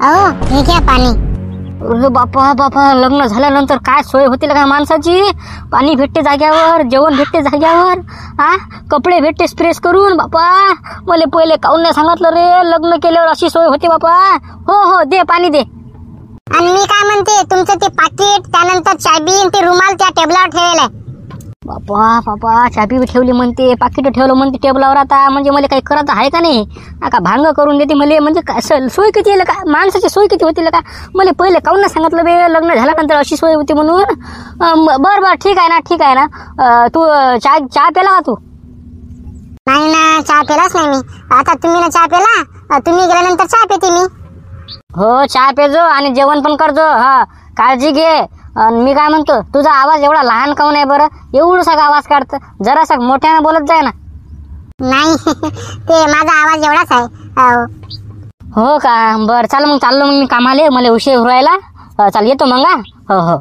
अहो हे घ्या पाणी. अरे बापा बापा, लग्न झाल्यानंतर काय सोय होती का माणसाची? पाणी भेटते जाग्यावर, जेवण भेटते जाग्यावर, कपडे भेटते प्रेस करून. बापा मला पहिले काऊन नाही सांगितलं रे? लग्न केल्यावर अशी सोय होती बापा. हो हो, दे पाणी दे. आणि मी काय म्हणते, तुमचं ते पाकिट, त्यानंतर चाबी आणि ते रुमाल त्या टेबलावर ठेवलाय. बापा बापा, चाबी ठेवली म्हणते, पाकिट ठेवलं म्हणते टेबलावर. आता म्हणजे मला काही करत आहे का नाही? का भांग करून देते मला? म्हणजे काय सोय किती येईल का? माणसाची सोय किती होती का? मला पहिले काऊन नाही सांगितलं बे? लग्न झाल्यानंतर अशी सोय होती म्हणून. बरं बरं, ठीक आहे ना, ठीक आहे ना. तू चहा पेला का तू? नाही ना, चहा पेलाच नाही मी. आता तुम्ही ना चहा पेला, तुम्ही गेल्यानंतर चहा पेते मी. हो, चहा पेजो आणि जेवण पण करजो. हा, काळजी घे. मी काय म्हणतो, तुझा आवाज एवढा लहान काऊन आहे बरं? एवढासा आवाज काढतं, जरासा मोठ्यानं बोलत जाय ना. नाही ते माझा आवाज एवढाच आहे. हो का? बरं, चाल मग, चाललो मग मी कामाले, मला उशीर व्हायला. चाल, येतो मग. हो हो.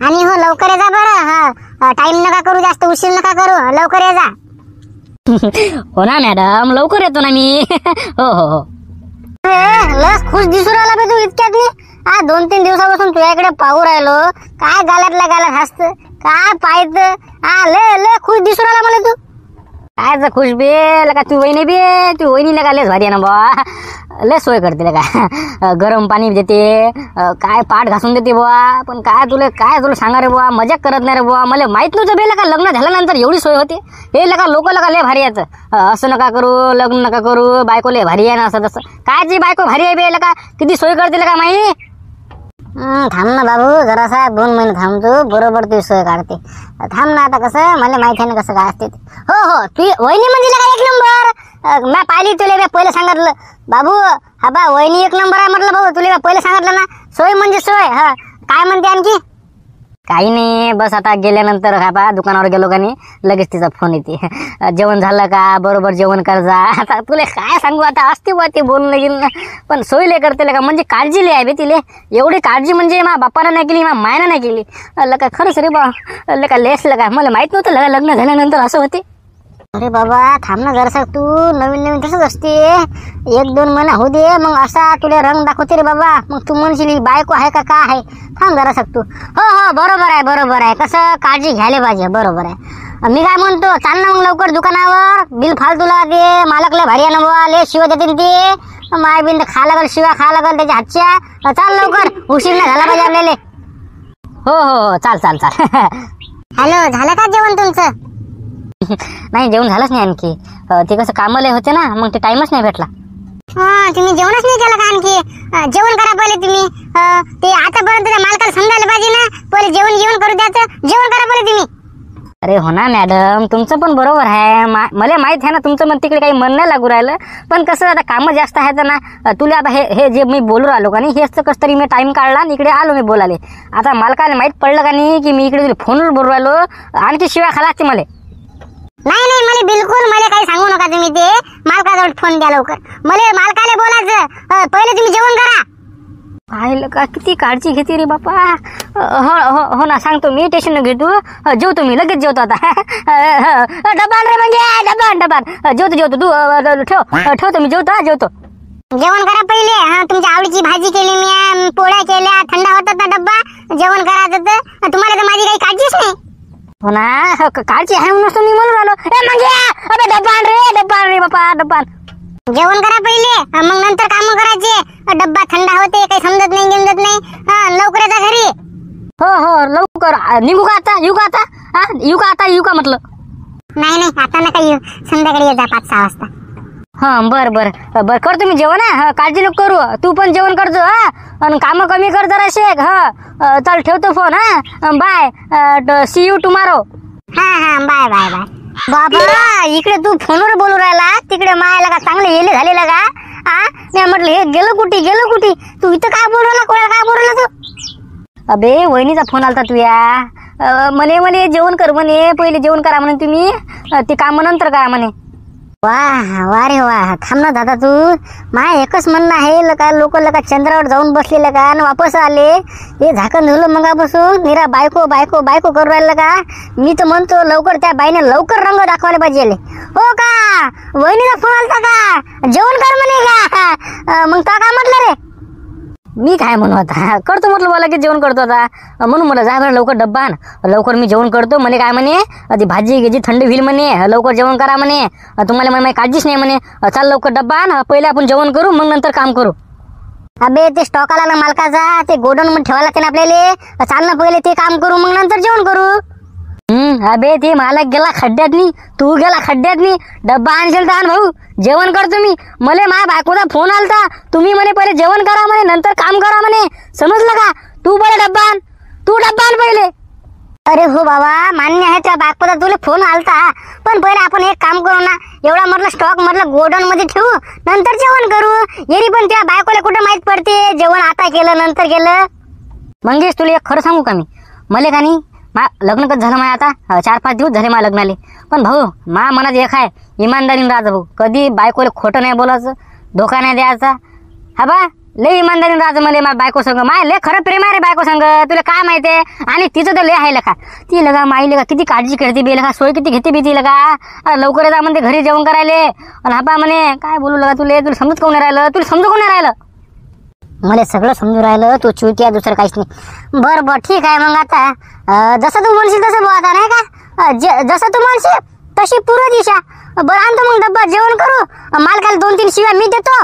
आणि हो, लवकर ये जा बरं. हा, टाइम नका करू, जास्त उशीर नका करू, लवकर ये जा. हो ना मॅडम, लवकर येतो ना मी. हो हो हो. लस खुश दिसू राहिला बे तू इतक्यात. 2-3 दिवसापासून तुझ्याकडे पाहू राहिलो. काय गालातल्या गालात हसत, काय पाहत? लय खुश दिसू राहिला मला तू. काय खुश बे लका? तू वहिनी बे, तू वहिनी लगा लय भारी आहे ना बा. लय सोय करते लका, गरम पाणी देते, काय पाठ घासून देते बुवा. पण काय तुला सांगा रे बुवा, मजाक करत नाही रे बुवा. मला माहित नव्हतं बे लका लग्न झाल्यानंतर एवढी सोय होते. हे लका लोक लका लय भारी आहेत. असं नका करू, लग्न नका करू, बायको लय भारी आहे ना, असं तसं. काय जी बायको भारी आहे बे लका? किती सोय करते लका माही. थांब ना बाबू, जरासा 2 महिने थांबतो, बरोबर तुझी सोय काढते. थांब ना, आता कसं मला माहिती आहे ना कसं काय असते. हो हो, ती वहिनी म्हणजे लका 1 नंबर. मी पाहिली तुला पहिले सांगितलं बाबू. हा बा, वहिनी 1 नंबर आहे म्हटलं भाऊ, तुला पहिले सांगितलं ना. सोय म्हणजे सोय. हा, काय म्हणते आणखी? काही नाही, बस आता गेल्यानंतर हा बा दुकानावर गेलो का नाही, लगेच तिचा फोन येते. जेवण झालं का? बरोबर जेवण कर जा. आता तुला काय सांगू, आता असते बा ते बोलणं गेलं, पण सोय लय करते का? म्हणजे काळजी लय आहे बे तिले. एवढी काळजी म्हणजे मा बापानं नाही केली, मा मायनं नाही केली लका. खरंच रे बा लका, लेस लका. मला माहित नव्हतं लगा लग्न झाल्यानंतर असं होते. अरे बाबा थांब ना जरासा, तू नवीन तसंच असते. 1-2 महिना होऊ दे, मग असा तुला रंग दाखवते रे बाबा. मग तू म्हणशील बायको आहे का काय आहे. थांब जरासा तू. हो हो, बरोबर आहे. कसं काळजी घ्यायला पाहिजे, बरोबर आहे. मी काय म्हणतो, चाल ना मग लवकर दुकानावर. बिल फालतूला दे, मालक लय भारी आहे ना बुवा, लय शिवा देते ते. माय बिंद खा लागल, शिवा खा लागल त्याच्या हातच्या. चाल लवकर, उशीर नाही झाला पाहिजे आपल्याला. हो हो, चाल. हॅलो, झालं का जेवण तुमचं? नाही, जेवण झालंच नाही आणखी. ते कसं कामाला होते ना, मग ते टाइमच नाही भेटला. तुम्ही जेवणच नाही केलं का आणखी? जेवण करा पहिले तुम्ही. ते आतापर्यंत त्या मालकाला समजायला पाहिजे ना, पहिले जेवण करू द्यायचं. जेवण करा पहिले तुम्ही. अरे हो ना मॅडम, तुमचं पण बरोबर आहे. मला माहित आहे ना तुमचं मन तिकडे काही मन नाही लागू राहिलं. पण कसं आता कामं जास्त आहेत ना तुला. आता हे जे मी बोलू राहिलो का नाही, हेच कसं तरी मी टाइम काढला आणि इकडे आलो मी बोलाले. आता मालकाला माहित पडलं का नाही की मी इकडे फोनवर बोलू राहिलो, आणखी शिवाय खाला असते मला. नाही मला बिलकुल काही सांगू नका तुम्ही. ते मालकाजवळ फोन द्या लवकर. मला मालकाला बोलायचं, पहिले तुम्ही जेवण करा. पाहिलं का किती काळजी घेते रे बापा. हो ना, सांगतो मी, टेन्शन न घे तू. जेवतो मी, लगेच जेवतो आता. डबान रे म्हणजे डबान. जेवतो तू. ठेवतो मी, जेवतो. जेवण करा पहिले. तुमच्या आवडीची भाजी केली मी, पोळ्या केल्या, थंडा होता ना डब्बा. जेवण करायचं तर तुम्हाला तर माझी काही काळजीच नाही. हो ना, काळजी आहे म्हणून मी म्हणून राहिलो. डब्बान रे बापा. जेवण करा पहिले, मग नंतर काम करायचे. डब्बा थंडा होते, काही समजत नाही. लवकर जा घरी. हो लवकर निघू का आता? येऊ का म्हटलं? नाही आता नका येऊ, संध्याकाळी ये जा 5-6 वाजता. हा, बर करतो मी जेवण. काळजी नको करू, तू पण जेवण करतो. आणि काम कमी कर जरा शेक. चल ठेवतो phone. Bye, see you tomorrow. हा, बाय. बाबा, इकडे तू फोनवर बोलू राहिला, तिकडे मायाला का चांगले येले झालेला का? मी म्हटलं हे गेलो कुठे तू इथं काय बोलू राहिला? कोणाला काय बोलू राहिला तू? अबे वहिनीचा फोन आलता तुया. म्हणे जेवण कर म्हणे, पहिले जेवण करा म्हणे तुम्ही, ते काम नंतर करा म्हणे. वा रे वा. थांब ना दादा तू. माय एकच म्हणणं आहे, लोक चंद्रावर जाऊन बसलेलं का आणि वापस आले. हे झाकण धुलं मगापासून निरा बायको करू राहिलं का? मी तर म्हणतो लवकर त्या बाईने लवकर रंग दाखवायला पाहिजे. हो का? वहिनीला फोन आलता का? जेवण कर म्हणे का? मग तो काय म्हटलं रे? मी काय म्हणू आता, करतो म्हटलं मला की जेवण करतो आता, म्हणून मला जा बरं लवकर डब्बा आण, लवकर मी जेवण करतो. मला काय म्हणे ती भाजी गिजी थंडी होईल म्हणे, लवकर जेवण करा म्हणे, तुम्हाला माझी काळजीच नाही म्हणे. चाल लवकर डब्बा आण, पहिले आपण जेवण करू मग नंतर काम करू. अबे ते स्टॉक आला ना मालकाचा, ते गोडाऊन मध्ये ठेवायला लागते ना आपल्याला. चाल ना पहिले ते काम करू मग नंतर जेवण करू. अबे ते मालक गेला खड्ड्यातनी, तू गेला खड्ड्यातनी, डब्बा आणशील तर आण भाऊ, जेवण करतो मी. मला माझ्या बायकोचा फोन आलता, तुम्ही म्हणे पहिले जेवण करा म्हणे नंतर काम करा म्हणे, समजलं का? तू पहिले डब्बा आण, तू डब्बा आण पहिले. अरे हो बाबा, मान्य आहे त्या बायकोचा तुला फोन आलता, पण पहिले आपण एक काम करू ना, एवढा म्हटलं स्टॉक म्हटलं गोडाऊन मध्ये ठेवू नंतर जेवण करू. येरी पण त्या बायकोला कुठं माहित पडते जेवण आता केलं नंतर केलं. मंगेश तुला एक खरं सांगू का मी, मला का नाही लग्न कसं झालं माझ्या आता 4-5 दिवस झाले माझ्या लग्नाले, पण भाऊ मा मनात एक आहे, इमानदारीने राहायचं भाऊ, कधी बायकोला खोटं नाही बोलायचं, धोका नाही द्यायचा. हा बा लय इमानदारीने राहायचं. मला माझ्या बायको संग माय लय खरं प्रेम आहे रे बायको संग, तुला काय माहिती आहे. आणि तिचं तर लय आहे लका, ती लगा माई लगा किती काळजी करते बी लगा, सोय किती घेते बी ती लगा. अरे लवकर येता म्हणते घरी जेवण करायले, आणि हा बा म्हणे काय बोलू लगा तुला समजत कोण राहिलं, तुला समजू कोण राहिलं. मला सगळं समजून राहिलं, तू चुकी आहे दुसरं काहीच नाही. बरं ठीक आहे मग आता जसं तू म्हणशील तसं आता नाही का, जसं तू म्हणशील तशी पूर्व दिशा. बरं आणतो मग डब्बा, जेवण करू. मालकाला 2-3 शिव्या मी देतो,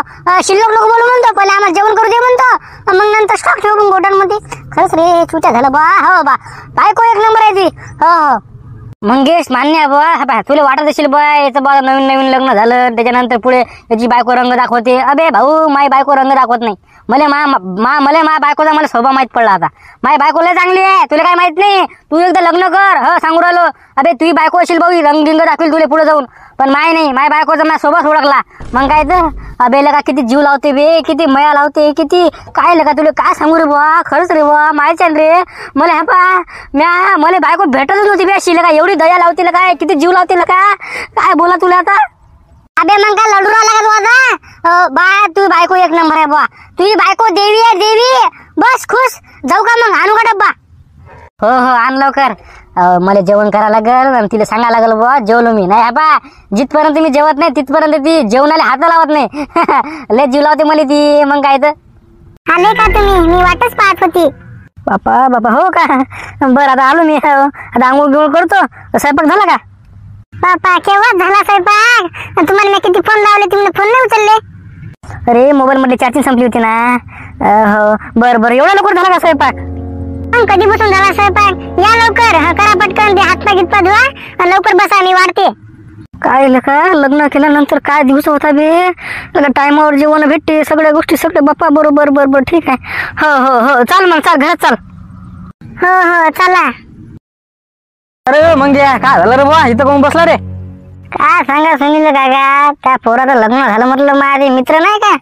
शिल्लक लोक बोलू म्हणतो, पहिले आम्हाला जेवण करू दे म्हणतो, मग नंतर स्टॉक ठेवू मग गोडाऊन मध्ये. खरंच रे चुत्या झालं बा. हो बा बायको एक नंबर आहे ती. हो मंगेश मान्य आहे बा. हा बा तुला वाटत असेल बा याचं बा नवीन नवीन लग्न झालं त्याच्यानंतर पुढे याची बायको रंग दाखवते. अबे भाऊ माझी बायको रंग दाखवत नाही. मला माझ्या बायकोचा मला स्वभाव माहित पडला आता. माझी बायको लय चांगली आहे, तुला काय माहित नाही. तू एकदा लग्न कर, हो सांगू राहिलो. अबे तुझी बायको असेल भाऊ रंग गिंग दाखवेल तुला पुढे जाऊन, पण माय नाही. माझ्या बायकोचा माझ्या सोबत ओळखला मग काय तर. अबे लगा किती जीव लावते बे, किती मया लावते, किती काय लगा तुला काय सांगू रे बुवा. खरंच रे बुवा मायच्यान रे. मला हा पा मला बायको भेटतच नव्हती बे अशी लगा, एवढी दया लावते काय, किती जीव लावते का, काय बोला तुला आता. अबे मग काय लढू राहिला का तू आता. बा तू बायको एक नंबर आहे बुवा, तुझी बायको देवी आहे देवी. बस खुश जाऊ का मग, आणू का डब्बा. हो आण लवकर. मला जेवण करायला लागल आणि तिला सांगायला लागल बुवा जेवलो मी. नाही बा जिथपर्यंत मी जेवत नाही तिथपर्यंत ती जेवणाला हात लावत नाही. लय जीव लावते मला ती. मग काय तर आले का तुम्ही, मी वाटच पाहत होती. बापा हो का, बरं आता आलो मी. आता आंघोळ बिंघोळ करतो. स्वयंपाक झाला का. बापा केव्हा झाला स्वयंपाक, तुम्हाला मी किती फोन लावले तुम्ही फोन नाही उचलले. अरे मोबाईल मध्ये चार्जिंग संपली होती ना. हो बरं एवढा लवकर झाला का स्वयंपाक. कधीपासून झाला स्वयंपाक. या लवकर करा पटकन, ते हातपाय गितपा धुवा लवकर बसा, मी वाढते. काय का लग्न केल्यानंतर काय दिवस होता बे, टायमावर जेवण भेटते सगळ्या गोष्टी सगळे. बाप्पा बरोबर ठीक आहे. हो चाल मग, चाल घरात चाल. हो चला. अरे मग काय झालं रे बुवा, इथं कोण बसला रे. काय सांगा सुनील काका, त्या पोराचं लग्न झालं म्हटलं. माझे मित्र नाही का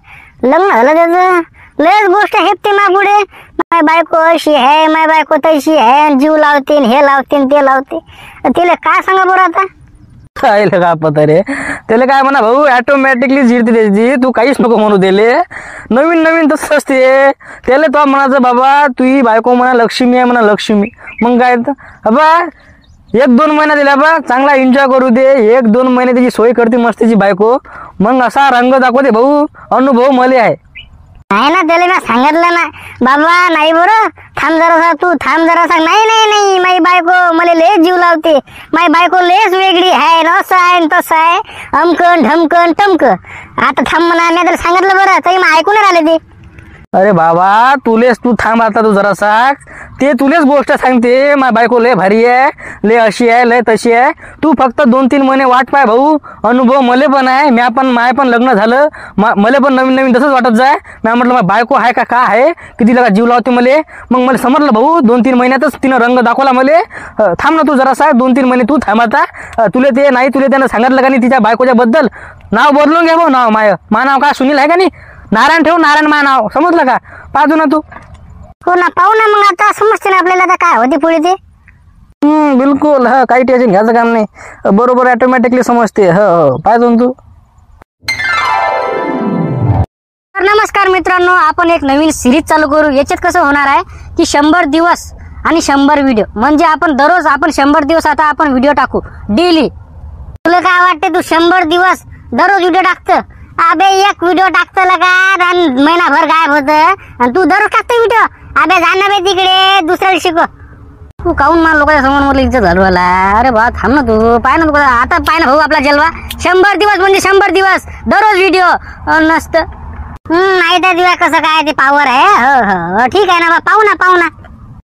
लग्न झालं त्याचं, लयच गोष्ट हेपते मा पुढे. माय बायको अशी आहे, माय बायको तशी आहे, जीव लावते हे लावते ते लावते. तिला काय सांगा बरं आता. काय लगा पता रे, त्याला काय म्हणा भाऊ ऑटोमॅटिकली जिरते त्याची, तू काहीच नको म्हणू दिले. नवीन तसं असते. त्याला तो म्हणायचं बाबा तुझी बायको म्हणा लक्ष्मी आहे म्हणा लक्ष्मी. मग काय तर बा 1-2 महिना दिला बा, चांगला एन्जॉय करू दे. 1-2 महिने त्याची सोय करते मस्त त्याची बायको, मग असा रंग दाखवते भाऊ. अनुभव मला आहे. नाही ना त्याला मी सांगितलं ना बाबा, नाही बरं थांब जरासा, तू थांब जरासा. नाही माझी बायको मला लय जीव लावते, माझी बायको लयच वेगळी आहे, असं आहे तसं आहे, अमकन ढमकन टमक. आता थांब म्हणा, मी त्याला सांगितलं बरं तरी मग ऐकून राहिले ते. अरे बाबा तू थांब आता, तू जरासा ते तुलेच गोष्ट सांगते. माझी बायको लय भारी आहे, लय अशी आहे लय तशी आहे. तू फक्त 2-3 महिने वाट पाय भाऊ. अनुभव मले पण आहे, माय पण लग्न झालं, मला पण नवीन तसंच वाटत जाय. मी म्हटलं माझी बायको आहे का काय आहे, किती लगा जीव लावते मले. मग मला समजलं भाऊ 2-3 महिन्यातच तिनं रंग दाखवला मले. थांब ना तू जरासा 2-3 महिने तू थांब आता. तुला त्यानं सांगितलं का नाही तिच्या बायकोच्या बद्दल. नाव बदलून घ्या भाऊ, नाव मा नाव काय सुनील आहे का नाही, नारायण ठेव, नारायण मा नाव, समजलं का. पाहतो ना तू. हो ना पाहू ना मग, आता समजते ना आपल्याला आता काय होते पुढे ते. बिलकुल. काही टेन्शन घ्यायचं काम नाही, बरोबर ऑटोमॅटिकली समजते. हो पाहतो ना तू. नमस्कार मित्रांनो, आपण एक नवीन सिरीज चालू करू. याच्यात कसं होणार आहे की 100 दिवस आणि 100 व्हिडिओ, म्हणजे आपण दररोज 100 दिवस आता आपण व्हिडिओ टाकू डेली. तुला काय वाटते, तू 100 दिवस दररोज व्हिडिओ टाकतं. अबे एक व्हिडिओ टाकतो लगा आणि महिनाभर गायब होत आणि तू दररोज टाकतो व्हिडिओ. अबे जा ना बे तिकडे दुसऱ्याला शिकव. तू काहून मला लोकांच्या समोर मला इज्जत घालवायला. अरे बा थांब ना तू. पाय ना तू आता पाय ना भाऊ आपला जलवा. 100 दिवस म्हणजे 100 दिवस दररोज व्हिडिओ नसतं. नाही तर दिवा कसं काय ते पावर आहे. हो ठीक आहे ना बा, पाहू ना.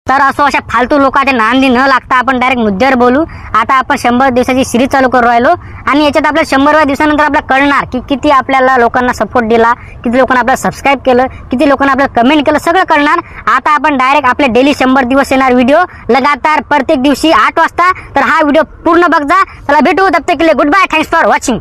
तर असं अशा फालतू लोकांच्या नांदी न लागता आपण डायरेक्ट मुद्द्यावर बोलू. आता आपण 100 दिवसाची सिरीज चालू करू राहिलो आणि याच्यात आपल्या 100व्या दिवसानंतर आपल्याला कळणार की किती आपल्याला लोकांना सपोर्ट दिला, किती लोकांना आपल्याला सबस्क्राईब केलं, किती लोकांना आपल्याला कमेंट केलं, सगळं कळणार. आता आपण डायरेक्ट आपले डेली 100 दिवस येणार व्हिडिओ लगातार प्रत्येक दिवशी 8 वाजता. तर हा व्हिडिओ पूर्ण बघ जा. चला भेटू. तब तक के लिए good bye. Thanks for watching.